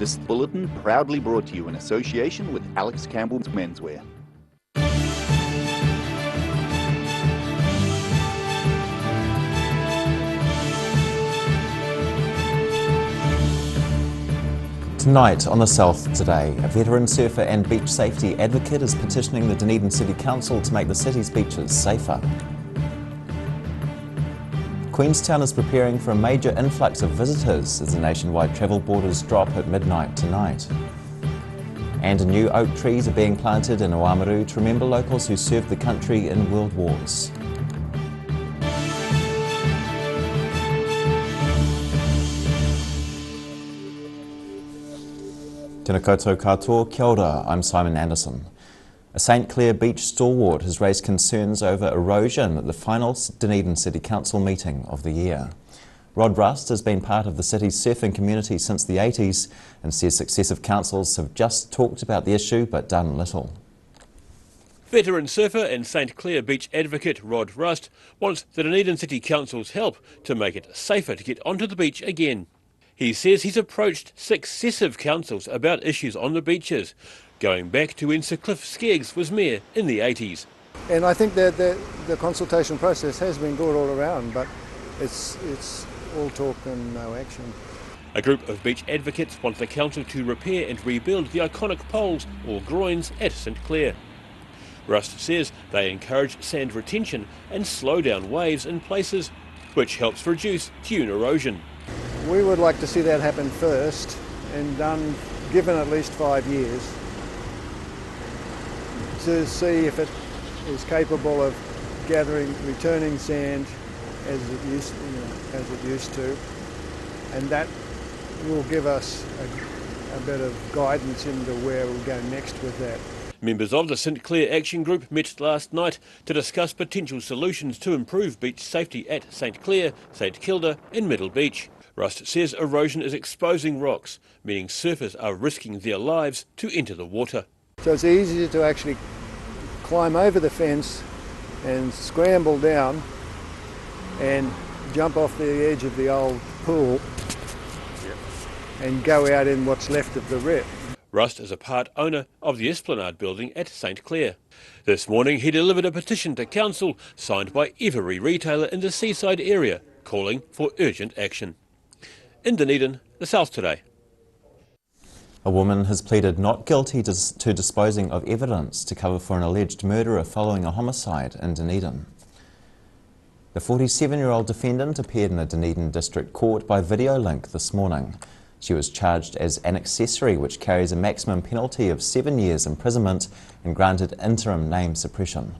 This bulletin proudly brought to you in association with Alex Campbell's Menswear. Tonight on The South Today, a veteran surfer and beach safety advocate is petitioning the Dunedin City Council to make the city's beaches safer. Queenstown is preparing for a major influx of visitors as the nationwide travel borders drop at midnight tonight. And new oak trees are being planted in Oamaru to remember locals who served the country in world wars. Tēnā koutou katoa, kia ora, I'm Simon Anderson. A St Clair beach stalwart has raised concerns over erosion at the final Dunedin City Council meeting of the year. Rod Rust has been part of the city's surfing community since the 80s and says successive councils have just talked about the issue but done little. Veteran surfer and St Clair beach advocate Rod Rust wants the Dunedin City Council's help to make it safer to get onto the beach again. He says he's approached successive councils about issues on the beaches, going back to when Sir Cliff Skeggs was mayor in the 80s. And I think that the consultation process has been good all around, but it's all talk and no action. A group of beach advocates want the council to repair and rebuild the iconic poles or groins at St Clair. Rust says they encourage sand retention and slow down waves in places, which helps reduce dune erosion. We would like to see that happen first and done, given at least 5 years, to see if it is capable of returning sand as it used to, and that will give us a bit of guidance into where we'll go next with that. Members of the St Clair Action Group met last night to discuss potential solutions to improve beach safety at St Clair, St Kilda and Middle Beach. Rust says erosion is exposing rocks, meaning surfers are risking their lives to enter the water. So it's easier to actually climb over the fence and scramble down and jump off the edge of the old pool and go out in what's left of the rip. Rust is a part owner of the Esplanade building at St Clair. This morning he delivered a petition to council signed by every retailer in the seaside area, calling for urgent action. In Dunedin, The South Today. A woman has pleaded not guilty to disposing of evidence to cover for an alleged murderer following a homicide in Dunedin. The 47-year-old defendant appeared in a Dunedin District Court by video link this morning. She was charged as an accessory, which carries a maximum penalty of 7 years imprisonment and granted interim name suppression.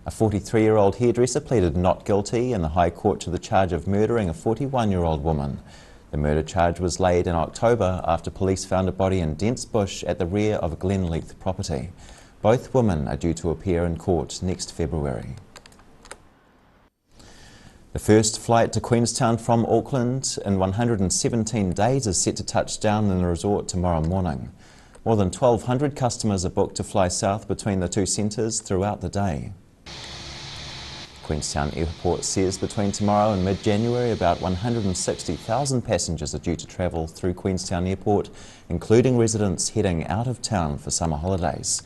A 43-year-old hairdresser pleaded not guilty in the High Court to the charge of murdering a 41-year-old woman. The murder charge was laid in October after police found a body in dense bush at the rear of a Glenleith property. Both women are due to appear in court next February. The first flight to Queenstown from Auckland in 117 days is set to touch down in the resort tomorrow morning. More than 1,200 customers are booked to fly south between the two centres throughout the day. Queenstown Airport says between tomorrow and mid-January about 160,000 passengers are due to travel through Queenstown Airport, including residents heading out of town for summer holidays.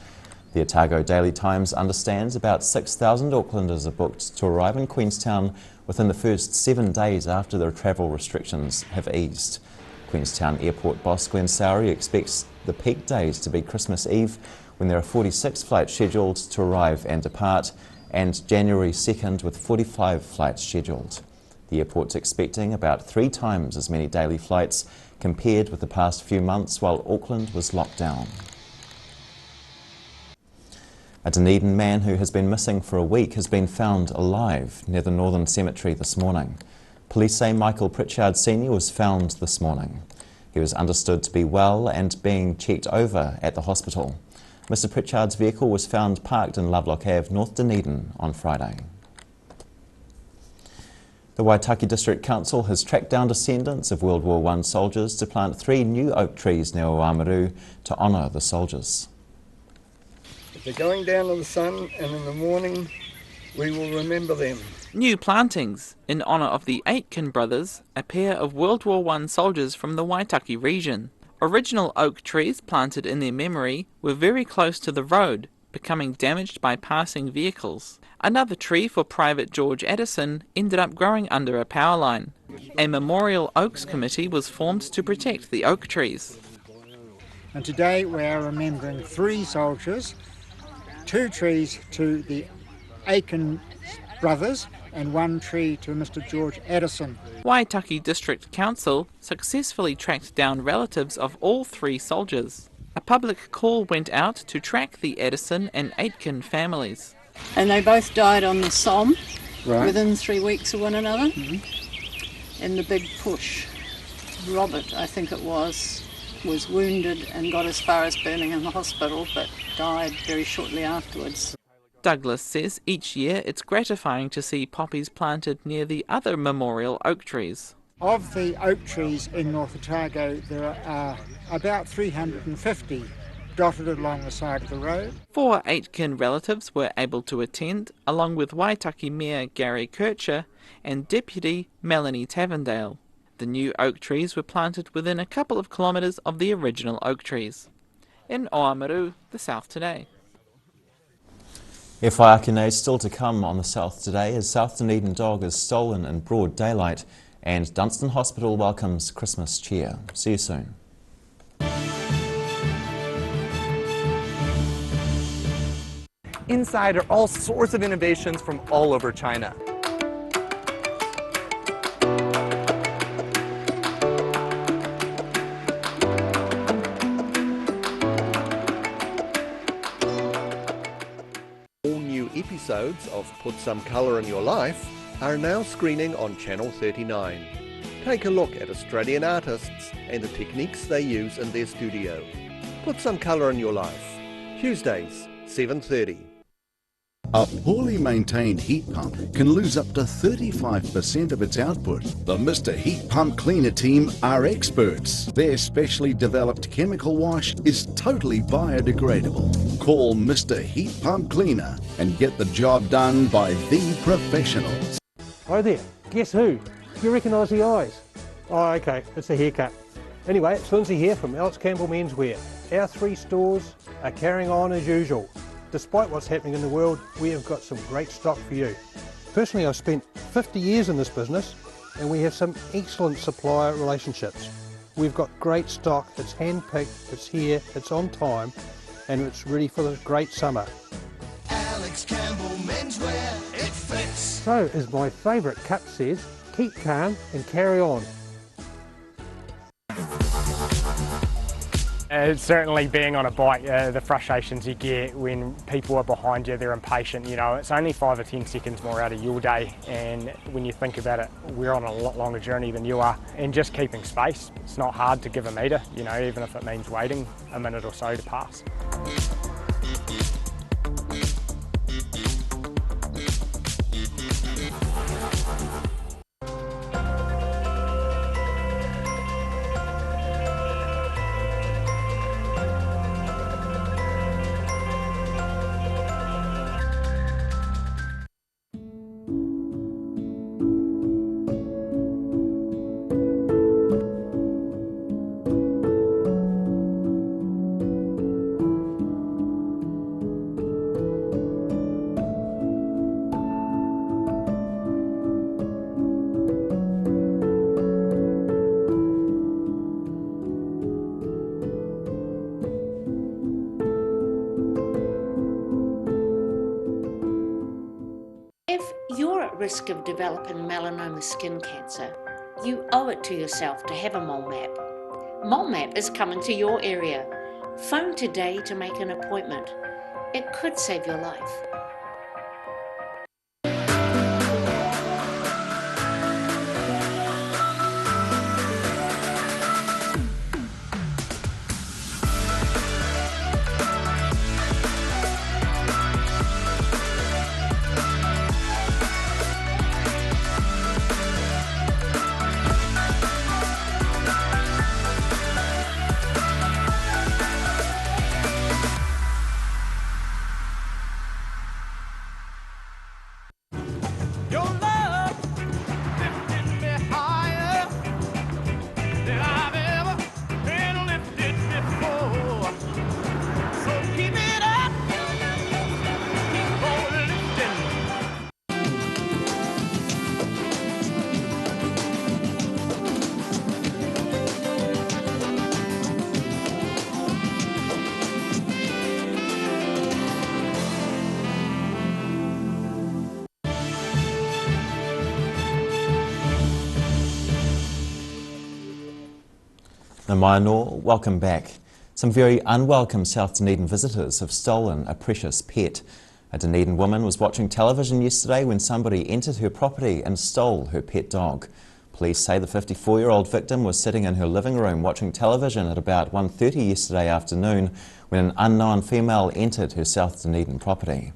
The Otago Daily Times understands about 6,000 Aucklanders are booked to arrive in Queenstown within the first 7 days after the travel restrictions have eased. Queenstown Airport boss Glenn Sowry expects the peak days to be Christmas Eve, when there are 46 flights scheduled to arrive and depart, and January 2nd with 45 flights scheduled. The airport's expecting about 3 times as many daily flights compared with the past few months while Auckland was locked down. A Dunedin man who has been missing for a week has been found alive near the Northern Cemetery this morning. Police say Michael Pritchard Sr. was found this morning. He was understood to be well and being checked over at the hospital. Mr. Pritchard's vehicle was found parked in Lovelock Ave, North Dunedin on Friday. The Waitaki District Council has tracked down descendants of World War I soldiers to plant 3 new oak trees near Oamaru to honour the soldiers. They're going down to the sun, and in the morning we will remember them. New plantings in honour of the Aitken brothers, a pair of World War I soldiers from the Waitaki region. Original oak trees planted in their memory were very close to the road, becoming damaged by passing vehicles. Another tree for Private George Addison ended up growing under a power line. A Memorial Oaks Committee was formed to protect the oak trees. And today we are remembering 3 soldiers, 2 trees to the Aiken brothers and 1 tree to Mr. George Addison. Waitaki District Council successfully tracked down relatives of all 3 soldiers. A public call went out to track the Addison and Aitken families. And they both died on the Somme, Right. within 3 weeks of one another. In the big push. Robert, I think it was wounded and got as far as Birmingham Hospital, but died very shortly afterwards. Douglas says each year it's gratifying to see poppies planted near the other memorial oak trees. Of the oak trees in North Otago, there are about 350 dotted along the side of the road. 4 Aitken relatives were able to attend, along with Waitaki Mayor Gary Kircher and Deputy Melanie Tavendale. The new oak trees were planted within a couple of kilometres of the original oak trees. In Oamaru, the South Today. E whaiakene still to come on the South Today as South Dunedin dog is stolen in broad daylight and Dunstan Hospital welcomes Christmas cheer. See you soon. Inside are all sorts of innovations from all over China. All new episodes of Put Some Colour in Your Life are now screening on Channel 39. Take a look at Australian artists and the techniques they use in their studio. Put Some Colour in Your Life, Tuesdays, 7:30. A poorly maintained heat pump can lose up to 35% of its output. The Mr. Heat Pump Cleaner team are experts. Their specially developed chemical wash is totally biodegradable. Call Mr. Heat Pump Cleaner and get the job done by the professionals. Hi there, guess who? You recognise the eyes? Oh, okay, it's a haircut. Anyway, it's Lindsay here from Alex Campbell Menswear. Our 3 stores are carrying on as usual. Despite what's happening in the world, we have got some great stock for you. Personally, I've spent 50 years in this business and we have some excellent supplier relationships. We've got great stock, it's hand-picked, it's here, it's on time, and it's ready for this great summer. Alex Campbell Menswear, it fits. So, as my favourite cut says, keep calm and carry on. It's certainly being on a bike, the frustrations you get when people are behind you, they're impatient, you know, it's only 5 or 10 seconds more out of your day, and when you think about it, we're on a lot longer journey than you are, and just keeping space. It's not hard to give a metre, you know, even if it means waiting a minute or so to pass. Risk of developing melanoma skin cancer, you owe it to yourself to have a mole map. Mole map is coming to your area. Phone today to make an appointment. It could save your life. Namainor, welcome back. Some very unwelcome South Dunedin visitors have stolen a precious pet. A Dunedin woman was watching television yesterday when somebody entered her property and stole her pet dog. Police say the 54-year-old victim was sitting in her living room watching television at about 1:30 yesterday afternoon when an unknown female entered her South Dunedin property.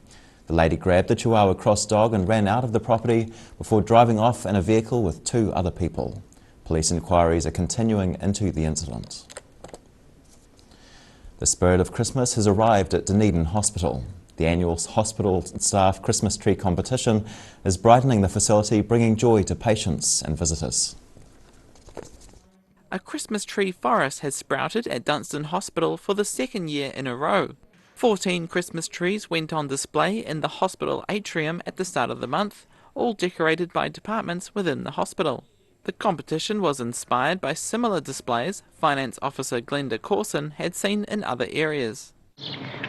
The lady grabbed the Chihuahua cross dog and ran out of the property before driving off in a vehicle with 2 other people. Police inquiries are continuing into the incident. The spirit of Christmas has arrived at Dunedin Hospital. The annual hospital staff Christmas tree competition is brightening the facility, bringing joy to patients and visitors. A Christmas tree forest has sprouted at Dunstan Hospital for the 2nd year in a row. 14 Christmas trees went on display in the hospital atrium at the start of the month, all decorated by departments within the hospital. The competition was inspired by similar displays Finance Officer Glenda Corson had seen in other areas.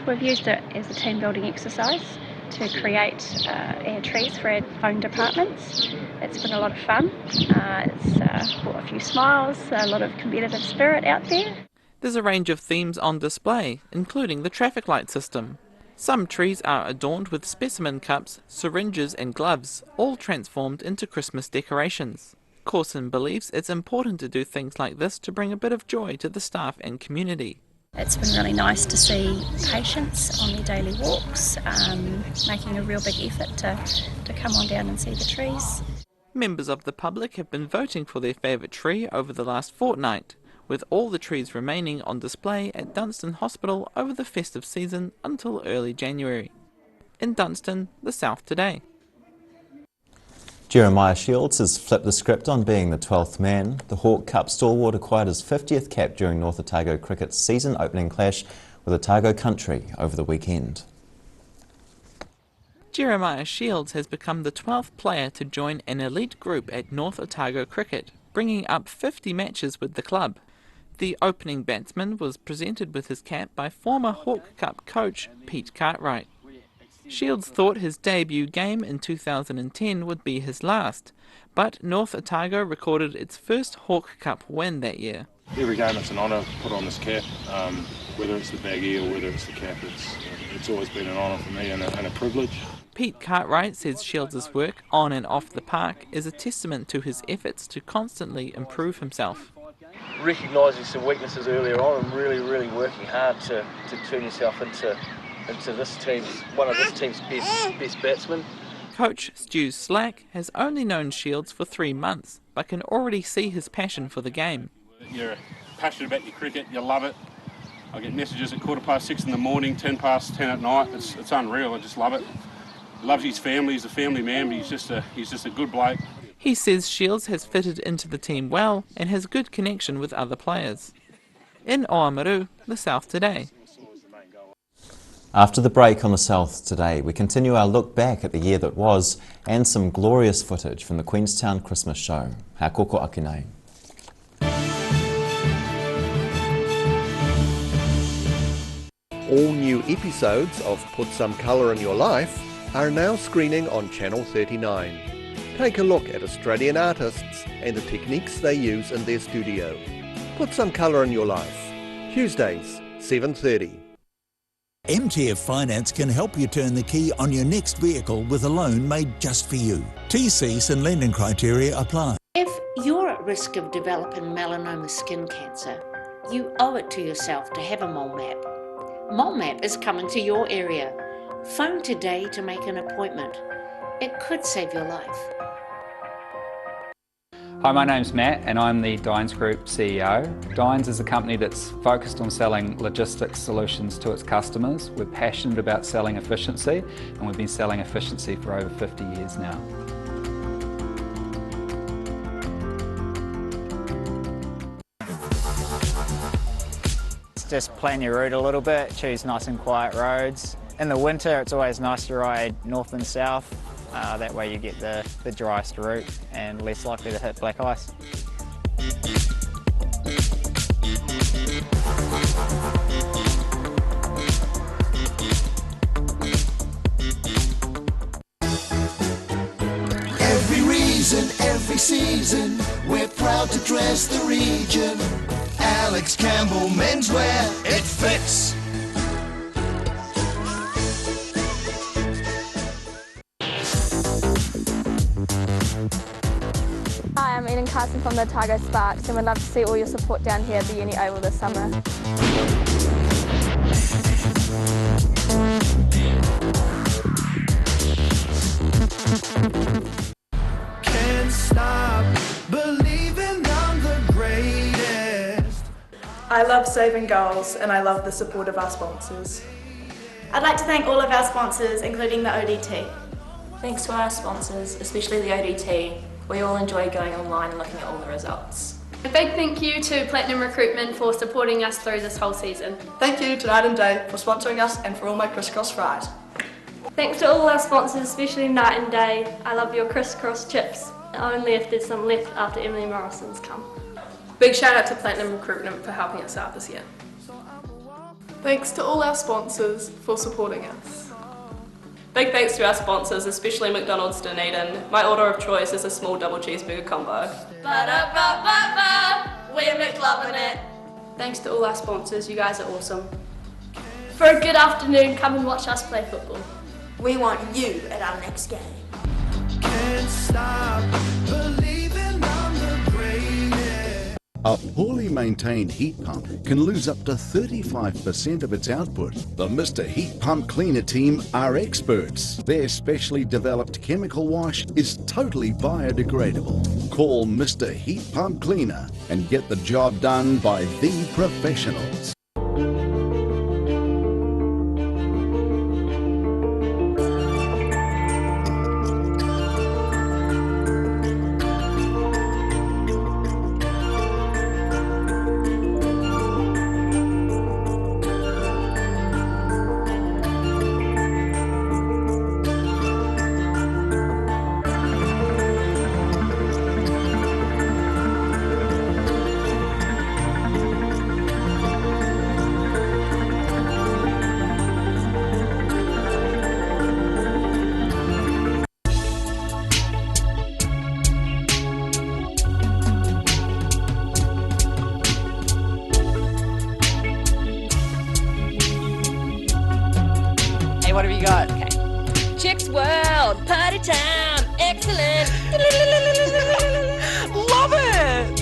We've used it as a team building exercise to create our trees for our own departments. It's been a lot of fun. It's brought a few smiles, a lot of competitive spirit out there. There's a range of themes on display, including the traffic light system. Some trees are adorned with specimen cups, syringes and gloves, all transformed into Christmas decorations. Corson believes it's important to do things like this to bring a bit of joy to the staff and community. It's been really nice to see patients on their daily walks, making a real big effort to come on down and see the trees. Members of the public have been voting for their favourite tree over the last fortnight, with all the trees remaining on display at Dunstan Hospital over the festive season until early January. In Dunstan, the South Today. Jeremiah Shields has flipped the script on being the 12th man. The Hawke Cup stalwart acquired his 50th cap during North Otago Cricket's season opening clash with Otago Country over the weekend. Jeremiah Shields has become the 12th player to join an elite group at North Otago Cricket, bringing up 50 matches with the club. The opening batsman was presented with his cap by former Hawke Cup coach Pete Cartwright. Shields thought his debut game in 2010 would be his last, but North Otago recorded its first Hawke Cup win that year. Every game it's an honour to put on this cap, whether it's the baggy or whether it's the cap, it's always been an honour for me and a privilege. Pete Cartwright says Shields' work on and off the park is a testament to his efforts to constantly improve himself. Recognising some weaknesses earlier on and really working hard to turn yourself into one of this team's best batsmen. Coach Stu Slack has only known Shields for 3 months, but can already see his passion for the game. You're passionate about your cricket, you love it. I get messages at 6:15 in the morning, 10:10 at night. It's unreal. I just love it. He loves his family. He's a family man, but he's just a good bloke. He says Shields has fitted into the team well and has good connection with other players. In Oamaru, the South Today. After the break on the South Today, we continue our look back at the year that was and some glorious footage from the Queenstown Christmas show. Ha koko ake nei. All new episodes of Put Some Colour in Your Life are now screening on Channel 39. Take a look at Australian artists and the techniques they use in their studio. Put Some Colour in Your Life. Tuesdays, 7:30. MTF Finance can help you turn the key on your next vehicle with a loan made just for you. TCs and lending criteria apply. If you're at risk of developing melanoma skin cancer, you owe it to yourself to have a mole map. Mole map is coming to your area. Phone today to make an appointment. It could save your life. Hi, my name's Matt and I'm the Dines Group CEO. Dines is a company that's focused on selling logistics solutions to its customers. We're passionate about selling efficiency and we've been selling efficiency for over 50 years now. Just plan your route a little bit, choose nice and quiet roads. In the winter it's always nice to ride north and south. That way you get the driest route and less likely to hit black ice. Every reason, every season, we're proud to dress the region. Alex Campbell Menswear, it fits. Hi, I'm Eden Carson from the Otago Sparks and we'd love to see all your support down here at the Uni Oval this summer. Can't stop believing I'm the greatest. I love saving goals and I love the support of our sponsors. I'd like to thank all of our sponsors, including the ODT. Thanks to our sponsors, especially the ODT. We all enjoy going online and looking at all the results. A big thank you to Platinum Recruitment for supporting us through this whole season. Thank you to Night and Day for sponsoring us and for all my crisscross fries. Thanks to all our sponsors, especially Night and Day. I love your crisscross chips, only if there's some left after Emily Morison's come. Big shout out to Platinum Recruitment for helping us out this year. Thanks to all our sponsors for supporting us. Big thanks to our sponsors, especially McDonald's Dunedin. My order of choice is a small double cheeseburger combo. Ba-da-ba-ba-ba, we're McLovin' it. Thanks to all our sponsors, you guys are awesome. For a good afternoon, come and watch us play football. We want you at our next game. Can't stop believing I'm the greatest. A poorly maintained heat pump can lose up to 35% of its output. The Mr. Heat Pump Cleaner team are experts. Their specially developed chemical wash is totally biodegradable. Call Mr. Heat Pump Cleaner and get the job done by the professionals. What have you got? Okay. Chicks World, Party Town, excellent. Love it!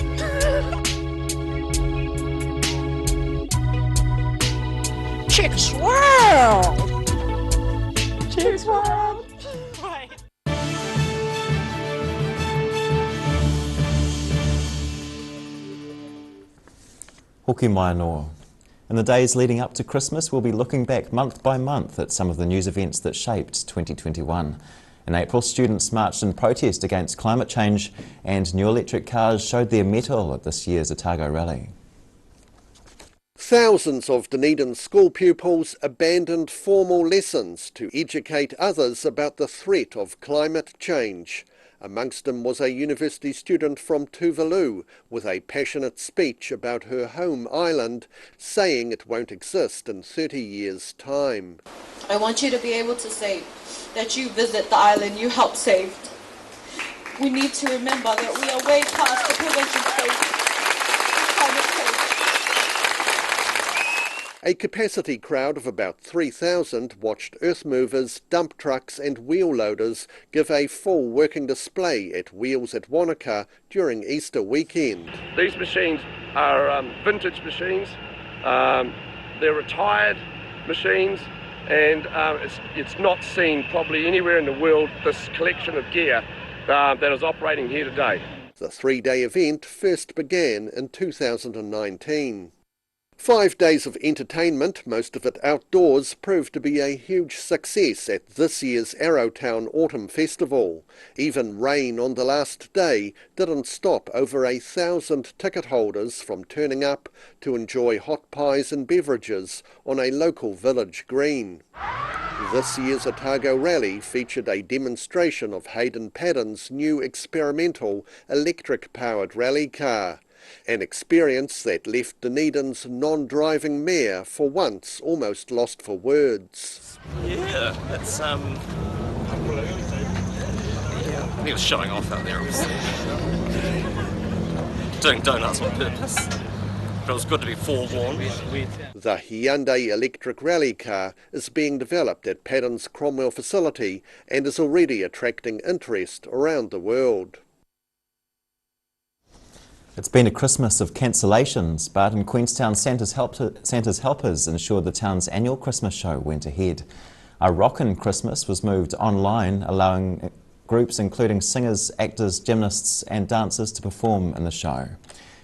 Chicks World! Chicks World! Hoki mai noa. In the days leading up to Christmas, we'll be looking back month by month at some of the news events that shaped 2021. In April, students marched in protest against climate change and new electric cars showed their mettle at this year's Otago Rally. Thousands of Dunedin school pupils abandoned formal lessons to educate others about the threat of climate change. Amongst them was a university student from Tuvalu with a passionate speech about her home island, saying it won't exist in 30 years' time. I want you to be able to say that you visit the island you helped save. We need to remember that we are way past the prevention stage of climate change. A capacity crowd of about 3,000 watched earth movers, dump trucks and wheel loaders give a full working display at Wheels at Wanaka during Easter weekend. These machines are vintage machines, they're retired machines, and it's not seen probably anywhere in the world, this collection of gear that is operating here today. The three-day event first began in 2019. 5 days of entertainment, most of it outdoors, proved to be a huge success at this year's Arrowtown Autumn Festival. Even rain on the last day didn't stop over 1,000 ticket holders from turning up to enjoy hot pies and beverages on a local village green. This year's Otago Rally featured a demonstration of Hayden Paddon's new experimental electric-powered rally car. An experience that left Dunedin's non-driving mayor for once almost lost for words. Yeah, it's he was showing off out there, obviously. Doing donuts on purpose. feels good to be forewarned. The Hyundai electric rally car is being developed at Paddon's Cromwell facility and is already attracting interest around the world. It's been a Christmas of cancellations, but in Queenstown, Santa's helpers ensured the town's annual Christmas show went ahead. A Rockin' Christmas was moved online, allowing groups including singers, actors, gymnasts and dancers to perform in the show.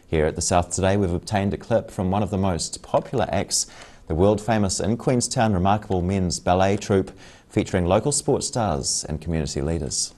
Here at the South today, we've obtained a clip from one of the most popular acts, the world-famous in Queenstown Remarkable Men's Ballet Troupe, featuring local sports stars and community leaders.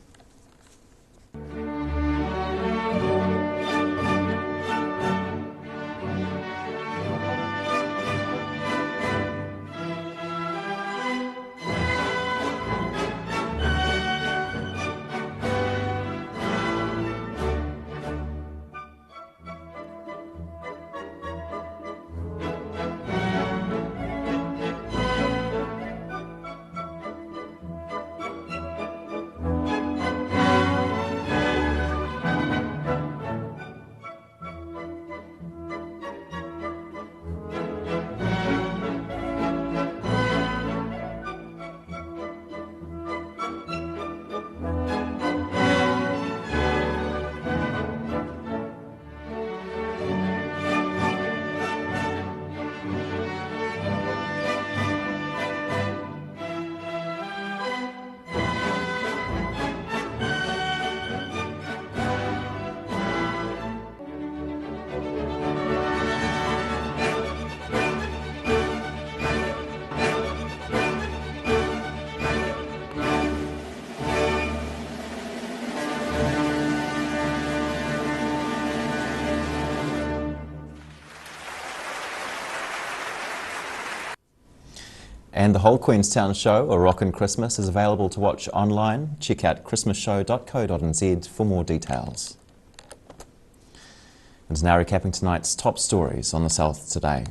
And the whole Queenstown show, A Rockin' Christmas, is available to watch online. Check out christmasshow.co.nz for more details. And now recapping tonight's top stories on the South today.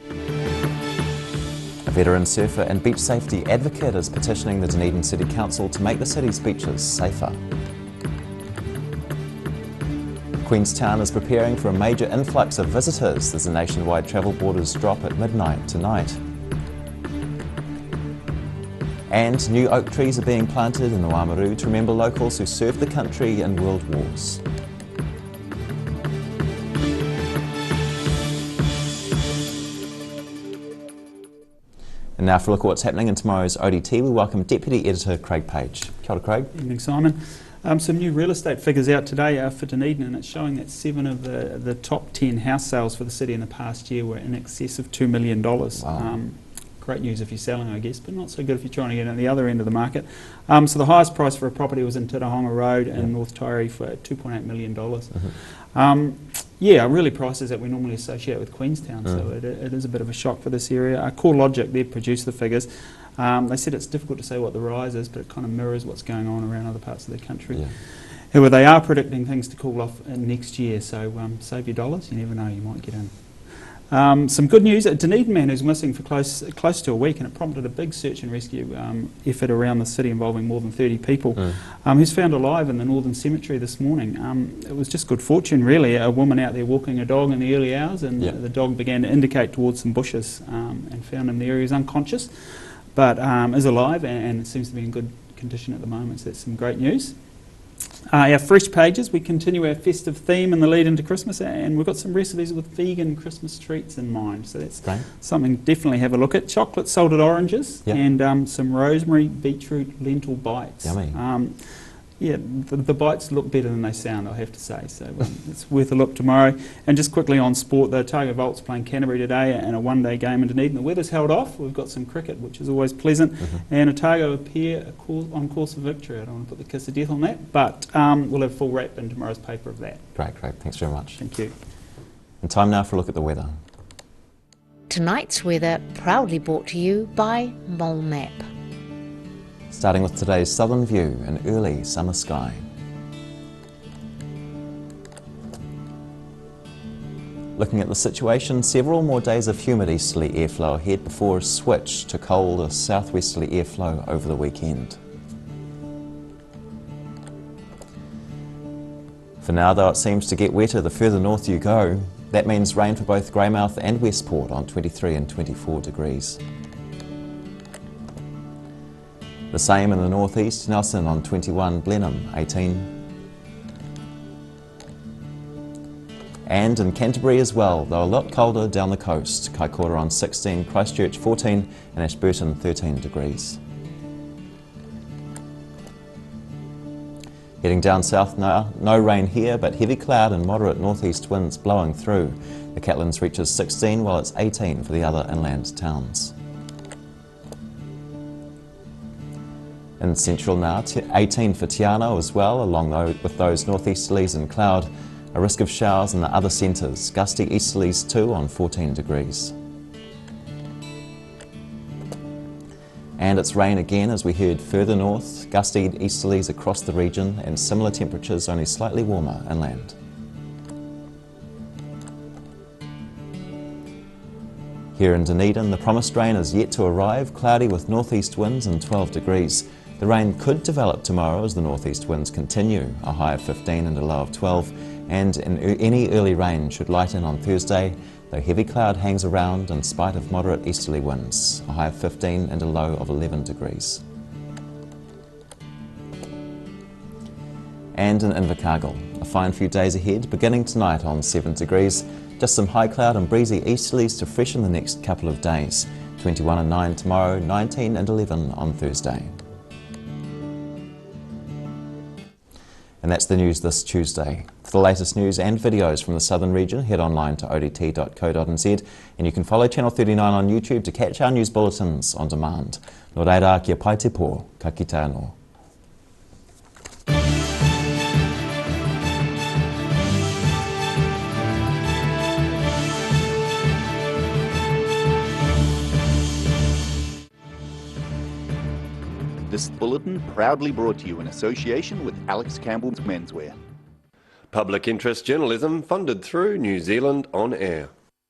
A veteran surfer and beach safety advocate is petitioning the Dunedin City Council to make the city's beaches safer. Queenstown is preparing for a major influx of visitors as the nationwide travel borders drop at midnight tonight. And new oak trees are being planted in the Wāmaru to remember locals who served the country in world wars. And now for a look at what's happening in tomorrow's ODT, we welcome Deputy Editor Craig Page. Kia ora, Craig. Evening, Simon. Some new real estate figures out today for Dunedin, and it's showing that 7 of the top 10 house sales for the city in the past year were in excess of $2 million. Wow. Great news if you're selling, I guess, but not so good if you're trying to get at the other end of the market. So the highest price for a property was in Titahonga Road in North Taieri for $2.8 million. Yeah, really prices that we normally associate with Queenstown, so it is a bit of a shock for this area. CoreLogic, they produced the figures. They said it's difficult to say what the rise is, but it kind of mirrors what's going on around other parts of the country. However, they are predicting things to cool off next year, so save your dollars. You never know, you might get in. Some good news, a Dunedin man who's missing for close to a week, and it prompted a big search and rescue effort around the city involving more than 30 people, who's found alive in the Northern Cemetery this morning. It was just good fortune, really. A woman out there walking a dog in the early hours, and the dog began to indicate towards some bushes and found him there. He was unconscious, but is alive and it seems to be in good condition at the moment, so that's some great news. Our fresh pages, we continue our festive theme in the lead into Christmas, and we've got some recipes with vegan Christmas treats in mind, so that's something definitely have a look at. Chocolate salted oranges and some rosemary beetroot lentil bites. Yummy. Yeah, the bites look better than they sound, I have to say, so it's worth a look tomorrow. And just quickly on sport, the Otago Volts playing Canterbury today in a one-day game in Dunedin. The weather's held off, we've got some cricket, which is always pleasant, and Otago appear on course for victory. I don't want to put the kiss of death on that, but we'll have full wrap in tomorrow's paper of that. Great, thanks very much. Thank you. And time now for a look at the weather. Tonight's weather proudly brought to you by Mole Map. Starting with today's southern view, an early summer sky. Looking at the situation, several more days of humid easterly airflow ahead before a switch to colder southwesterly airflow over the weekend. For now, though, it seems to get wetter the further north you go. That means rain for both Greymouth and Westport on 23 and 24 degrees. The same in the northeast, Nelson on 21, Blenheim 18. And in Canterbury as well, though a lot colder down the coast. Kaikoura on 16, Christchurch 14 and Ashburton 13 degrees. Heading down south now, no rain here, but heavy cloud and moderate northeast winds blowing through. The Catlins reaches 16 while it's 18 for the other inland towns. In central now, 18 for Tiano as well, along with those northeasterlies and cloud. A risk of showers in the other centres, gusty easterlies too on 14 degrees. And it's rain again as we head further north, gusty easterlies across the region and similar temperatures, only slightly warmer inland. Here in Dunedin, the promised rain is yet to arrive, cloudy with northeast winds and 12 degrees. The rain could develop tomorrow as the northeast winds continue, a high of 15 and a low of 12, and any early rain should lighten on Thursday, though heavy cloud hangs around in spite of moderate easterly winds, a high of 15 and a low of 11 degrees. And in Invercargill, a fine few days ahead, beginning tonight on 7 degrees, just some high cloud and breezy easterlies to freshen the next couple of days, 21 and 9 tomorrow, 19 and 11 on Thursday. And that's the news this Tuesday. For the latest news and videos from the southern region, head online to odt.co.nz and you can follow Channel 39 on YouTube to catch our news bulletins on demand. Nō reira, kia pai te pō, ka kite anō. This bulletin proudly brought to you in association with Alex Campbell's Menswear. Public interest journalism funded through New Zealand On Air.